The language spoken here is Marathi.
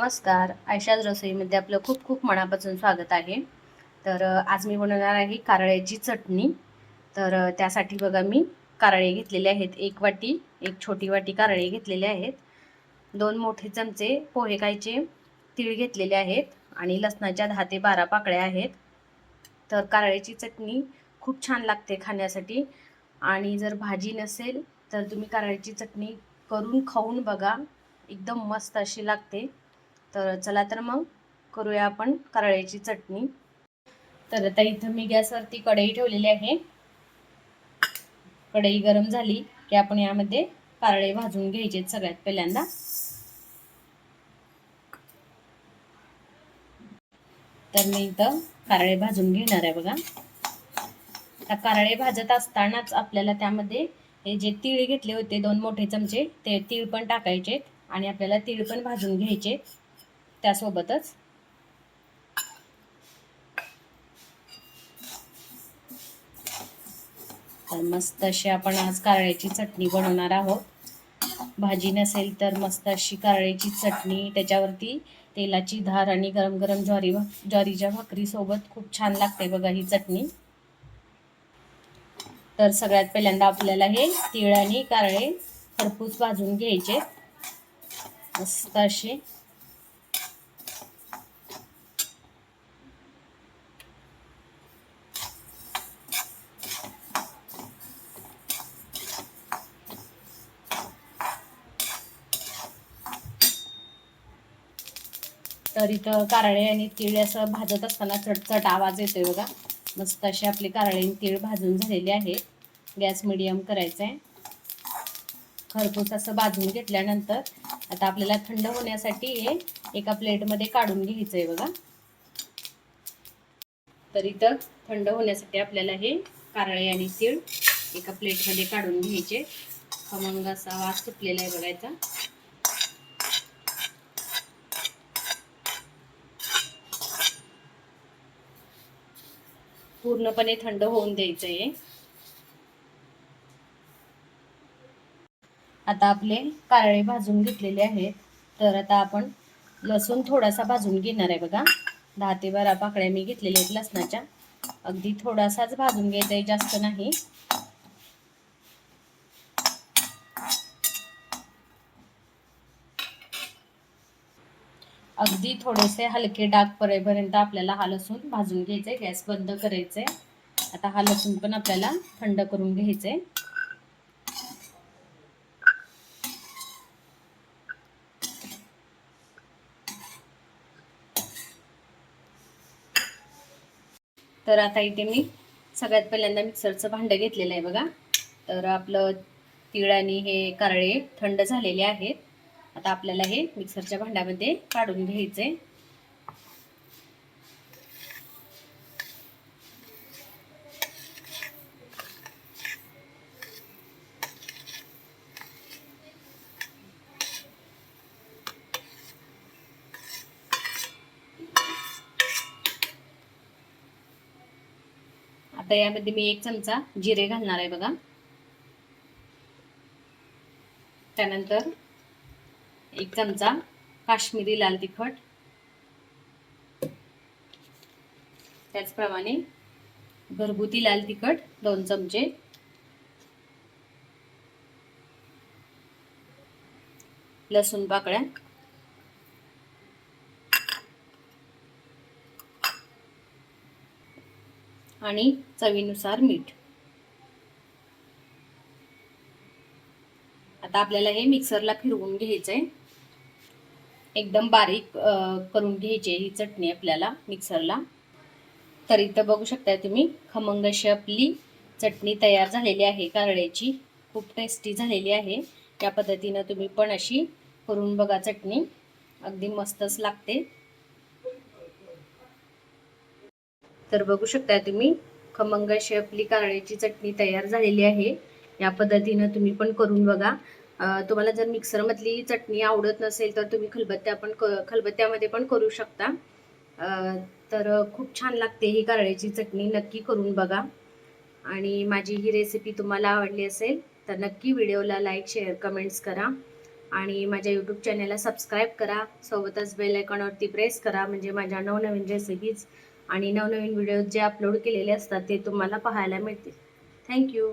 नमस्कार. आयशाज रसोईमध्ये आपलं खूप खूप मनापासून स्वागत आहे. तर आज मी बनवणार आहे कारळ्याची चटणी. तर त्यासाठी बघा मी कारळे घेतलेले आहेत. एक वाटी, एक छोटी वाटी कारळे घेतलेले आहेत. 2 मोठे चमचे पोहे खायचे तीळ घेतलेले आहेत आणि लसणाच्या 10 ते 12 पाकळ्या आहेत. तर कारळ्याची चटणी खूप छान लागते खाण्यासाठी आणि जर भाजी नसेल तर तुम्ही कारळ्याची चटणी करून खाऊन बघा. एकदम मस्त अशी लागते. तर चला तर मग करूया आपण कारळ्याची चटणी. तर आता इथं मी गॅसवरती कढई ठेवलेली आहे. कढई गरम झाली की आपण यामध्ये कारळे भाजून घ्यायचे सगळ्यात पहिल्यांदा. तर मी इथं कारळे भाजून घेणार आहे बघा. आता कारळे भाजत असतानाच आपल्याला त्यामध्ये हे जे तीळ घेतले होते 2 मोठे चमचे ते तीळ पण टाकायचे आणि आपल्याला तीळ पण भाजून घ्यायचे त्यासोबतच. तर मस्त अशी आपण आज कारळ्याची चटणी बनवणार आहोत. भाजी नसेल तर मस्त अशी कारळ्याची चटणी, त्याच्यावरती तेलाची धार आणि गरम गरम ज्वारीच्या भाकरी सोबत खूप छान लागते बघा ही चटणी. तर सगळ्यात पहिल्यांदा आपल्याला हे तीळ आणि कारळे खरपूस भाजून घ्यायचे मस्त असे. तर इथं कारळे आणि तीळ असं भाजत असताना चटचट आवाज येतोय बघा. मस्त असे आपले कारळे आणि तीळ भाजून झालेले आहेत. गॅस मिडियम करायचा आहे. खरपूस असं भाजून घेतल्यानंतर आता आपल्याला थंड होण्यासाठी हे एका प्लेटमध्ये काढून घ्यायचं आहे बघा. तर इथं थंड होण्यासाठी आपल्याला हे कारळे आणि तीळ एका प्लेटमध्ये काढून घ्यायचे. खमंग असा वास सुटलेला आहे बघायचा. पूर्णपणे थंड होऊन द्यायचं आहे. आता आपले कारळे भाजून घेतलेले आहेत. तर आता आपण लसूण थोडासा भाजून घेणार आहे बघा. 10 ते 12 पाकळ्या मी घेतलेल्या आहेत लसणाच्या. अगदी थोडासाच भाजून घ्यायचा आहे, जास्त नाही. अगदी थोडेसे हलके डाग पडेपर्यंत आपल्याला हा लसूण भाजून घ्यायचा आहे. गॅस बंद करायचा आहे. आता हा लसूण पण आपल्याला थंड करून घ्यायचा आहे. तर आता इथे मी सगळ्यात पहिल्यांदा मिक्सरचं भांडं घेतलेलं आहे बघा. तर आपलं तीळ आणि हे कारळे थंड झालेले आहेत. आता आपल्याला हे मिक्सरच्या भांड्यामध्ये काढून घ्यायचे. आता यामध्ये मी 1 चमचा जिरे घालणार आहे बघा. त्यानंतर 1 चमचा काश्मीरी लाल तिखट, त्याचप्रमाणे घरगुती लाल तिखट 2 चमचे, लसूण पाकळ्या, आणि चवीनुसार मीठ. आता आपल्याला हे मिक्सरला फिरवून घ्यायचंय. एकदम बारीक करून घ्यायची ही चटणी आपल्याला मिक्सरला. तर इथं बघू शकता तुम्ही खमंग अशी आपली चटणी तयार झालेली आहे कारळ्याची. खूप टेस्टी झालेली आहे. या पद्धतीने तुम्ही पण अशी करून बघा चटणी. अगदी मस्तच लागते. तर बघू शकता तुम्ही खमंग अशी आपली कारळ्याची चटणी तयार झालेली आहे. या पद्धतीने तुम्ही पण करून बघा. तुम्हाला जर मिक्सरमधली चटणी आवडत नसेल तर तुम्ही खलबत्त्यामध्ये पण करू शकता. तर खूप छान लागते ही कारळ्याची चटणी. नक्की करून बघा. आणि माझी ही रेसिपी तुम्हाला आवडली असेल तर नक्की व्हिडिओला लाईक, शेअर, कमेंट्स करा. आणि माझ्या यूट्यूब चॅनलला सबस्क्राईब करा, सोबतच बेल आयकॉनवरती प्रेस करा, म्हणजे माझ्या नवनवीन रेसिपीज आणि नवनवीन व्हिडिओज जे अपलोड केलेले असतात ते तुम्हाला पाहायला मिळतील. थँक्यू.